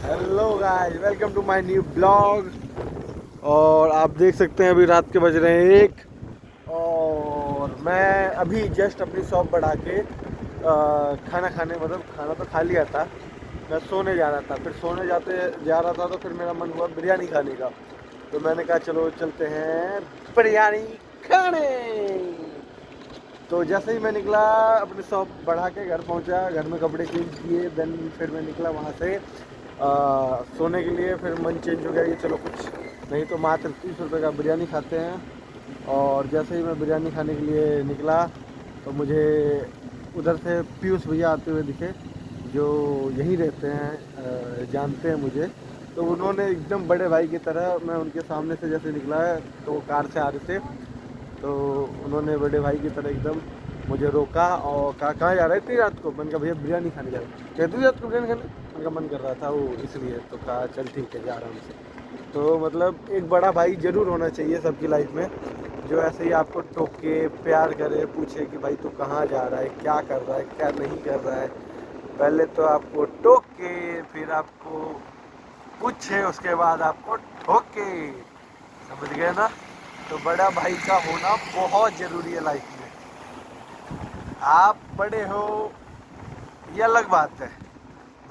Hello guys, welcome to my new blog. और आप देख सकते हैं अभी रात के बज रहे हैं 1 और मैं अभी जस्ट अपनी शॉप बढ़ा के खाना खाने मतलब खाना तो खा लिया था। मैं सोने जा रहा था, फिर सोने जाते जा रहा था तो फिर मेरा मन हुआ बिरयानी खाने का। तो मैंने कहा चलो चलते हैं बिरयानी खाने। तो जैसे ही मैं निकला अपनी शॉप बढ़ा के घर पहुंचा, घर में कपड़े चेंज किए, देन फिर मैं निकला वहाँ से सोने के लिए। फिर मन चेंज हो गया कि चलो कुछ नहीं तो मात्र 30 रुपये का बिरयानी खाते हैं। और जैसे ही मैं बिरयानी खाने के लिए निकला तो मुझे उधर से पीयूष भैया आते हुए दिखे, जो यहीं रहते हैं, जानते हैं मुझे। तो उन्होंने एकदम बड़े भाई की तरह, मैं उनके सामने से जैसे निकला है तो वो कार से आ रहे थे, तो उन्होंने बड़े भाई की तरह एकदम मुझे रोका और कहा कहाँ जा रहे थे रात को। मैंने कहा भैया बिरयानी खाने जा रहे हैं। कहते रात को बिरयानी खाने, उनका मन कर रहा था वो इसलिए, तो कहा चल ठीक है जा आराम से। तो मतलब एक बड़ा भाई ज़रूर होना चाहिए सबकी लाइफ में, जो ऐसे ही आपको टोके, प्यार करे, पूछे कि भाई तू कहाँ जा रहा है, क्या कर रहा है, क्या नहीं कर रहा है। पहले तो आपको टोके, फिर आपको पूछे, उसके बाद आपको ठोके। समझ गए ना? तो बड़ा भाई का होना बहुत ज़रूरी है लाइफ में। आप बड़े हो ये अलग बात है,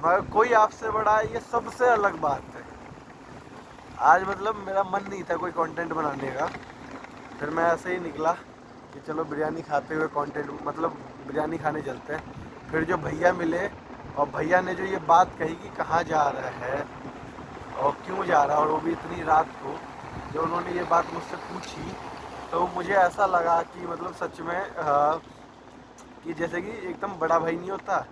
मगर कोई आपसे बड़ा है ये सबसे अलग बात है। आज मतलब मेरा मन नहीं था कोई कंटेंट बनाने का, फिर मैं ऐसे ही निकला कि चलो बिरयानी खाते हुए कंटेंट मतलब बिरयानी खाने चलते हैं। फिर जो भैया मिले और भैया ने जो ये बात कही कि कहाँ जा रहा है और क्यों जा रहा है, और वो भी इतनी रात को, जो उन्होंने ये बात मुझसे पूछी, तो मुझे ऐसा लगा कि मतलब सच में कि जैसे कि एकदम बड़ा भाई नहीं होता।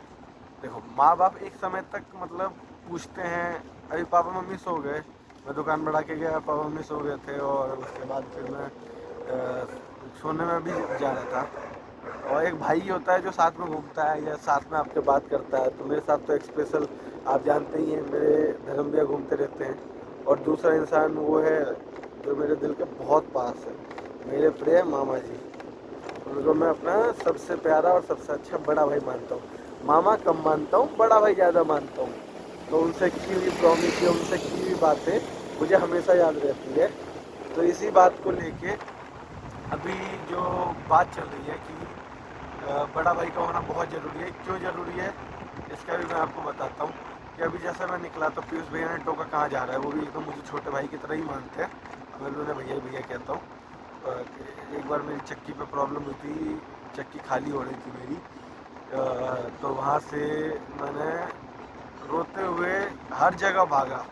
देखो माँ बाप एक समय तक मतलब पूछते हैं, अभी पापा मम्मी सो गए, मैं दुकान बढ़ा के गया, पापा मम्मी सो गए थे, और उसके बाद फिर मैं सोने में भी जा रहा था। और एक भाई होता है जो साथ में घूमता है या साथ में आपके बात करता है, तो मेरे साथ तो एक स्पेशल, आप जानते ही हैं, मेरे धर्म भैया घूमते रहते हैं। और दूसरा इंसान वो है जो मेरे दिल के बहुत पास है, मेरे प्रिय मामा जी। उनको मैं अपना सबसे प्यारा और सबसे अच्छा बड़ा भाई मानता हूँ। मामा कम मानता हूँ, बड़ा भाई ज़्यादा मानता हूँ। तो उनसे की हुई प्रॉमिस या उनसे की हुई बातें मुझे हमेशा याद रहती है। तो इसी बात को लेके अभी जो बात चल रही है कि बड़ा भाई का होना बहुत ज़रूरी है। क्यों ज़रूरी है इसका भी मैं आपको बताता हूँ। कि अभी जैसे मैं निकला तो पीयूष भैया ने टोका कहाँ जा रहा है, वो भी एकदम मुझे छोटे भाई की तरह ही मानते हैं। मैं उन्हें भैया भैया कहता हूँ। एक बार मेरी चक्की पे प्रॉब्लम हुई थी, चक्की खाली हो रही थी मेरी, तो वहाँ से मैंने रोते हुए हर जगह भागा।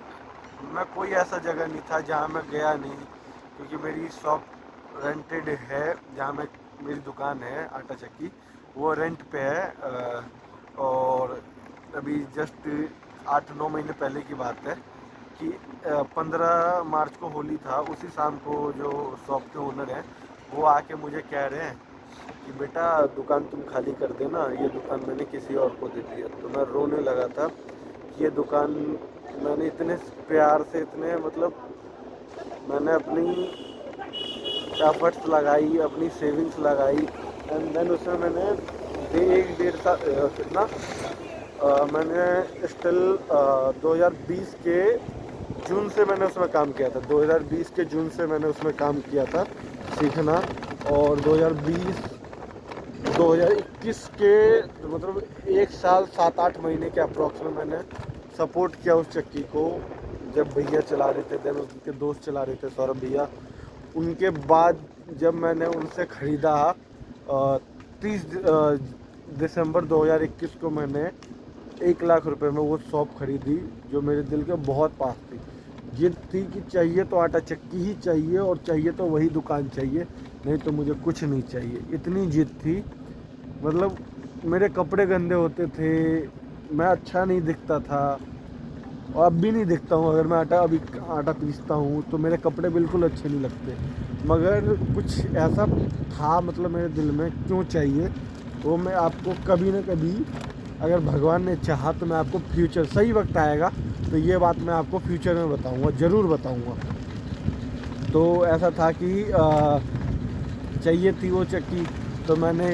मैं कोई ऐसा जगह नहीं था जहाँ मैं गया नहीं, क्योंकि मेरी शॉप रेंटेड है, जहाँ मैं मेरी दुकान है आटा चक्की, वो रेंट पे है। और अभी जस्ट 8-9 महीने पहले की बात है कि 15 मार्च को होली था। उसी शाम को जो शॉप के ओनर हैं वो आके मुझे कह रहे हैं कि बेटा दुकान तुम खाली कर देना, ये दुकान मैंने किसी और को दे दी है। तो मैं रोने लगा था कि ये दुकान मैंने इतने प्यार से, इतने मतलब मैंने अपनी एफर्ट्स लगाई, अपनी सेविंग्स लगाई, एंड देन उसमें मैंने 1-1.5 साल कितना मैंने स्टिल 2020 के जून से मैंने उसमें काम किया था। 2020 के जून से मैंने उसमें काम किया था सीखना। और 2021 के मतलब 1 साल 7-8 महीने के अप्रॉक्स में मैंने सपोर्ट किया उस चक्की को, जब भैया चला रहे थे, देन उनके दोस्त चला रहे थे, सौरभ भैया। उनके बाद जब मैंने उनसे ख़रीदा 30 दिसंबर 2021 को मैंने 1 लाख रुपए में वो शॉप खरीदी, जो मेरे दिल के बहुत पास थी। जिद थी कि चाहिए तो आटा चक्की ही चाहिए और चाहिए तो वही दुकान चाहिए, नहीं तो मुझे कुछ नहीं चाहिए। इतनी जिद थी, मतलब मेरे कपड़े गंदे होते थे, मैं अच्छा नहीं दिखता था, और अब भी नहीं दिखता हूँ। अगर मैं अभी आटा पीसता हूँ तो मेरे कपड़े बिल्कुल अच्छे नहीं लगते, मगर कुछ ऐसा था मतलब मेरे दिल में क्यों चाहिए, वो मैं आपको कभी ना कभी, अगर भगवान ने चाहा तो मैं आपको फ्यूचर सही वक्त आएगा तो ये बात मैं आपको फ्यूचर में बताऊंगा, ज़रूर बताऊंगा। तो ऐसा था कि चाहिए थी वो चक्की। तो मैंने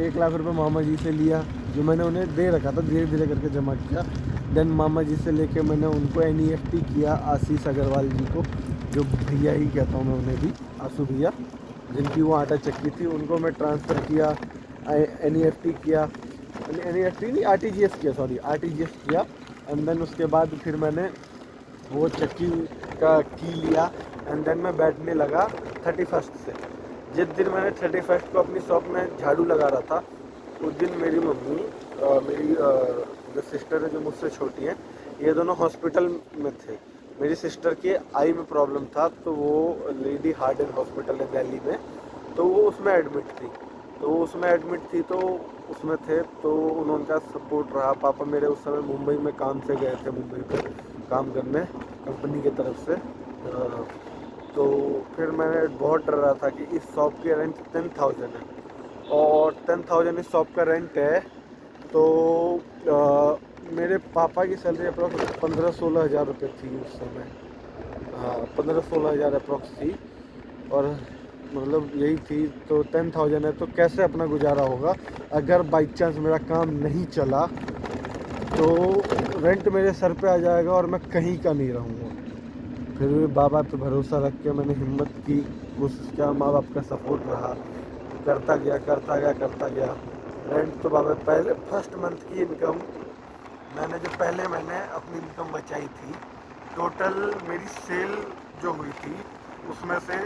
1 लाख रुपए मामा जी से लिया, जो मैंने उन्हें दे रखा था, धीरे धीरे करके जमा किया। देन मामा जी से लेके मैंने उनको NEFT किया, आशीष अग्रवाल जी को, जो भैया ही कहता हूँ मैं उन्हें भी, आंसू भैया, जिनकी वो आटा चक्की थी, उनको मैं ट्रांसफ़र किया, NEFT किया, NEFT नहीं RTGS किया, सॉरी RTGS किया। एंड देन उसके बाद फिर मैंने वो चक्की का की लिया एंड देन मैं बैठने लगा 31 से। जिस दिन मैंने 31 को अपनी शॉप में झाड़ू लगा रहा था, उस दिन मेरी मम्मी मेरी जो सिस्टर है जो मुझसे छोटी है, ये दोनों हॉस्पिटल में थे। मेरी सिस्टर के आई में प्रॉब्लम था, तो वो लेडी हार्डन हॉस्पिटल है दिल्ली में, तो वो उसमें एडमिट थी। तो उसमें थे, तो उनका सपोर्ट रहा। पापा मेरे उस समय मुंबई में काम से गए थे, मुंबई पे काम करने कंपनी की तरफ से। तो फिर मैंने बहुत डर रहा था कि इस शॉप की रेंट 10,000 है और 10,000 इस शॉप का रेंट है। तो मेरे पापा की सैलरी अप्रॉक्स 15-16 हज़ार रुपये थी उस समय। हाँ, 15-16 हज़ार अप्रॉक्स थी और मतलब यही थी। तो 10,000 है, तो कैसे अपना गुजारा होगा अगर बाई चांस मेरा काम नहीं चला, तो रेंट मेरे सर पे आ जाएगा और मैं कहीं का नहीं रहूँगा। फिर भी बाबा पे भरोसा रख के मैंने हिम्मत की, कोशिश किया, माँ बाप का सपोर्ट रहा, करता गया। रेंट तो बाबा पहले फर्स्ट मंथ की इनकम मैंने जो पहले महीने अपनी इनकम बचाई थी, टोटल मेरी सेल जो हुई थी उसमें से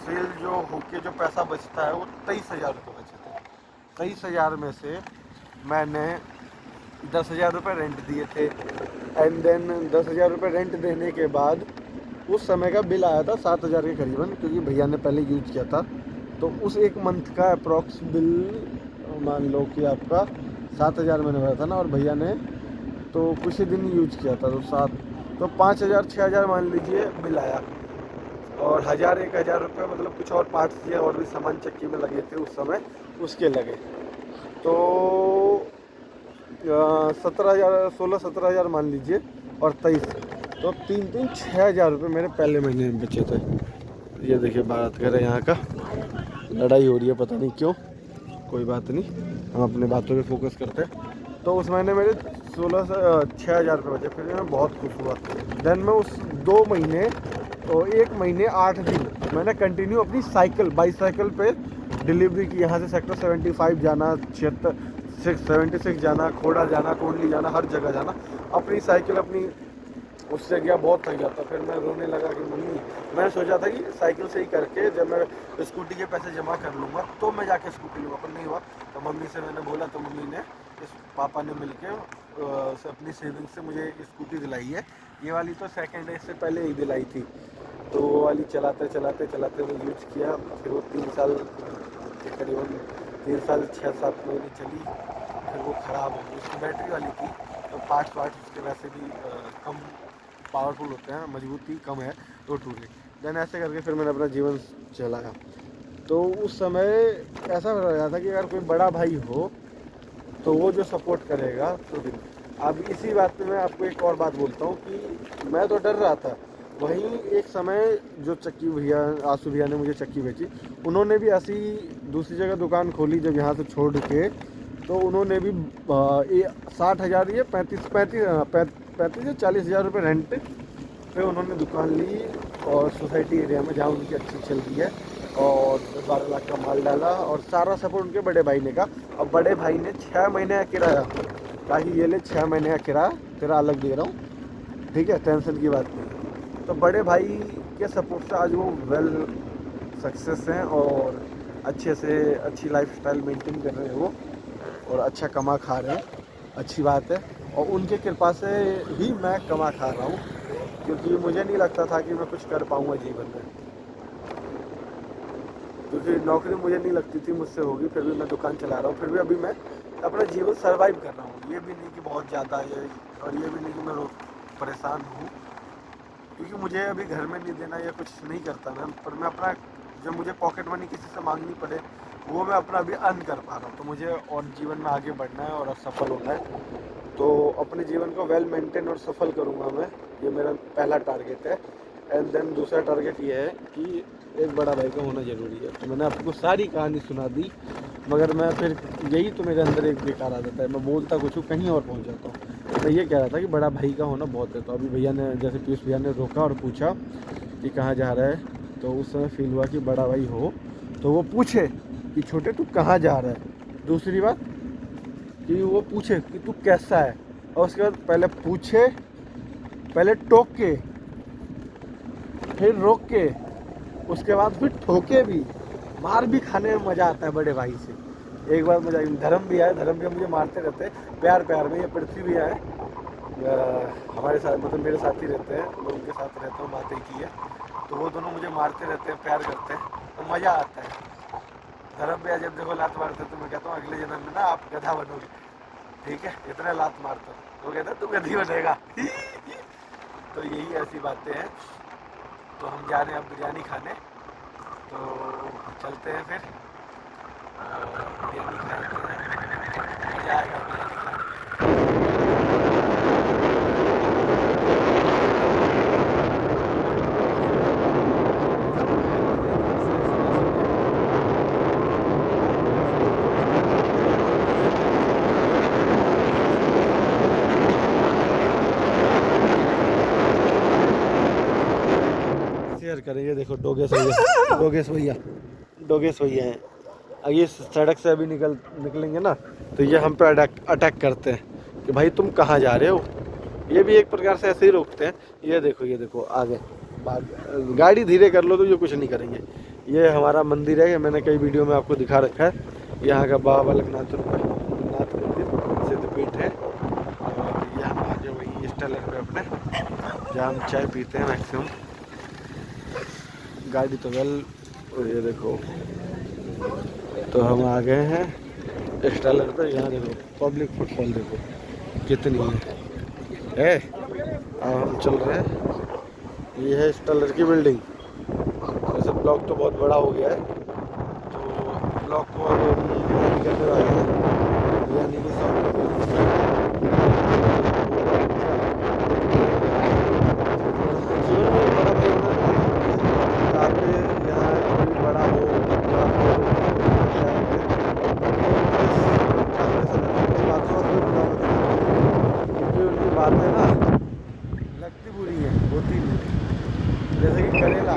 सेल जो होके जो पैसा बचता है वो 23,000 रुपये बचे थे। 23,000 में से मैंने 10,000 रुपये रेंट दिए थे एंड देन 10,000 रुपये रेंट देने के बाद उस समय का बिल आया था 7,000 के करीबन, क्योंकि भैया ने पहले यूज किया था। तो उस एक मंथ का अप्रॉक्स बिल मान लो कि आपका 7,000 मैंने भरा था ना, और भैया ने तो कुछ ही दिन यूज किया था, तो 5,000 6,000 मान लीजिए बिल आया। और 1,000 रुपये मतलब कुछ और पार्ट्स या और भी सामान चक्की में लगे थे उस समय, उसके लगे। तो 16-17 हज़ार मान लीजिए और 23, तो 6,000 रुपये मेरे पहले महीने में बचे थे। ये देखिए बात करें यहाँ का, लड़ाई हो रही है पता नहीं क्यों, कोई बात नहीं, हम अपने बातों पे फोकस करते हैं। तो उस महीने मेरे 6,000 रुपये बचे, फिर मैं बहुत खुश हुआ। देन मैं उस 2 महीने और 1 महीने 8 दिन मैंने कंटिन्यू अपनी बाईसाइकिल पे डिलीवरी की। यहाँ से सेक्टर 75 जाना, 76 जाना, खोड़ा जाना, कोंडली जाना, हर जगह जाना, अपनी साइकिल अपनी उससे गया, बहुत थक जाता। फिर मैं रोने लगा कि मम्मी, मैंने सोचा था कि साइकिल से ही करके जब मैं स्कूटी के पैसे जमा कर लूँगा तो मैं जाके स्कूटी लूँगा, पर नहीं हुआ। तो मम्मी से मैंने बोला, तो मम्मी ने पापा ने मिल के अपनी सेविंग से मुझे स्कूटी दिलाई है। ये वाली तो सेकेंड डे से पहले ही दिलाई थी। तो वो वाली चलाते मैं यूज किया। फिर वो 3 साल के करीबन 3 साल 6-7 महीने चली, फिर वो ख़राब हो गई। उसकी बैटरी वाली थी, तो पार्ट्स उसके वैसे भी कम पावरफुल होते हैं, मजबूती कम है, तो टूट गई। देन ऐसे करके फिर मैंने अपना जीवन चलाया। तो उस समय ऐसा हो रहा था कि अगर कोई बड़ा भाई हो तो वो जो सपोर्ट करेगा तो दिन। अब इसी बात पे मैं आपको एक और बात बोलता हूँ कि मैं तो डर रहा था, वहीं एक समय जो चक्की भैया, आंसू भैया ने मुझे चक्की बेची, उन्होंने भी ऐसी दूसरी जगह दुकान खोली जब यहाँ से छोड़ के। तो उन्होंने भी 60,000 या 35 या 40,000 रुपये रेंट पे उन्होंने दुकान ली, और सोसाइटी एरिया में जहाँ उनकी अच्छी चल रही है, और 12 लाख का माल डाला, और सारा सपोर्ट उनके बड़े भाई ने का। अब बड़े भाई ने 6 महीने का किराया, ताकि ये ले 6 महीने का किराया तेरा अलग दे रहा हूँ, ठीक है, टेंशन की बात नहीं। तो बड़े भाई के सपोर्ट से आज वो वेल सक्सेस हैं और अच्छे से अच्छी लाइफस्टाइल मेंटेन कर रहे हैं वो, और अच्छा कमा खा रहे हैं, अच्छी बात है। और उनके कृपा से ही मैं कमा खा रहा हूँ, क्योंकि मुझे नहीं लगता था कि मैं कुछ कर पाऊँगा जीवन में, क्योंकि नौकरी मुझे नहीं लगती थी मुझसे होगी। फिर भी मैं दुकान चला रहा हूँ, फिर भी अभी मैं अपना जीवन सर्वाइव कर रहा हूँ। ये भी नहीं कि बहुत ज़्यादा है, और ये भी नहीं कि मैं परेशान हूँ, क्योंकि मुझे अभी घर में नहीं देना या कुछ नहीं करता मैं, पर मैं अपना जब मुझे पॉकेट मनी किसी से मांगनी पड़े, वो मैं अपना अभी अर्न कर पा रहा हूँ। तो मुझे और जीवन में आगे बढ़ना है और सफल होना है, तो अपने जीवन को वेल मेंटेन और सफल करूँगा मैं, ये मेरा पहला टारगेट है। एंड देन दूसरा टारगेट ये है कि एक बड़ा भाई का होना ज़रूरी है। तो मैंने आपको सारी कहानी सुना दी, मगर मैं फिर यही तो मेरे अंदर एक बेकार आदत है, मैं बोलता कुछ हूँ, कहीं और पहुँच जाता हूँ। मैं ये कह रहा था कि बड़ा भाई का होना बहुत है। तो अभी भैया ने, जैसे पीयूष भैया ने रोका और पूछा कि कहाँ जा रहा है, तो उस समय फील हुआ कि बड़ा भाई हो तो वो पूछे कि छोटे तू कहाँ जा रहा है। दूसरी बात कि वो पूछे कि तू कैसा है, और उसके बाद पहले पूछे, पहले टोक के, फिर रोक के, उसके बाद फिर ठोके भी, मार भी खाने में मज़ा आता है बड़े भाई से। एक बार मजा, धर्म भी आए, धर्म भी मुझे मारते रहते हैं प्यार प्यार में। ये पृथ्वी भी आए हमारे साथ, मतलब मेरे साथ ही रहते हैं, मैं उनके साथ रहता हूँ, बातें की है, तो वो दोनों मुझे मारते रहते हैं, प्यार करते हैं, तो मज़ा आता है। धर्म भी जब देखो लात मारते तो मैं कहता हूँ अगले जन्म में ना आप गधा बनोगे, ठीक है, इतना लात मारता हूँ, तो कहता है तू गधी बनेगा। तो यही ऐसी बातें हैं। तो हम जा रहे हैं अब बिरयानी खाने, तो चलते हैं फिर बिरयानी खाएंगे, मज़ा आएगा बिरयानी खाने। शेयर करेंगे, देखो डोगेश भैया, डोगेश भैया हैं। अब ये सड़क से अभी निकलेंगे ना, तो ये हम पे अटैक करते हैं कि भाई तुम कहाँ जा रहे हो। ये भी एक प्रकार से ऐसे ही रोकते हैं। ये देखो आगे गाड़ी धीरे कर लो तो ये कुछ नहीं करेंगे। ये हमारा मंदिर है, मैंने कई वीडियो में आपको दिखा रखा है। यहाँ का बाबा बालकनाथ मंदिर सिद्धपीठ है। और ये हम आगे वही स्टेलर पे अपने, जहाँ हम चाय पीते हैं मैक्सिमम। गाड़ी तो ये देखो, तो हम आ गए हैं स्टेलर पे। यहाँ देखो पब्लिक फुटफॉल देखो कितनी है। अब हम चल रहे हैं, ये है स्टेलर की बिल्डिंग। वैसे ब्लॉक तो बहुत बड़ा हो गया है, तो ब्लॉक को अब हम करने वाले हैं, यानी कि बातें ना लगती बुरी है, होती नहीं, जैसे कि करेला।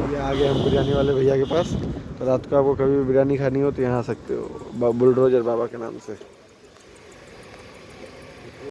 ये आ गए हम बिरयानी वाले भैया के पास। तो रात को आपको कभी भी बिरयानी खानी हो तो यहाँ आ सकते हो, बुलडोजर बाबा के नाम से।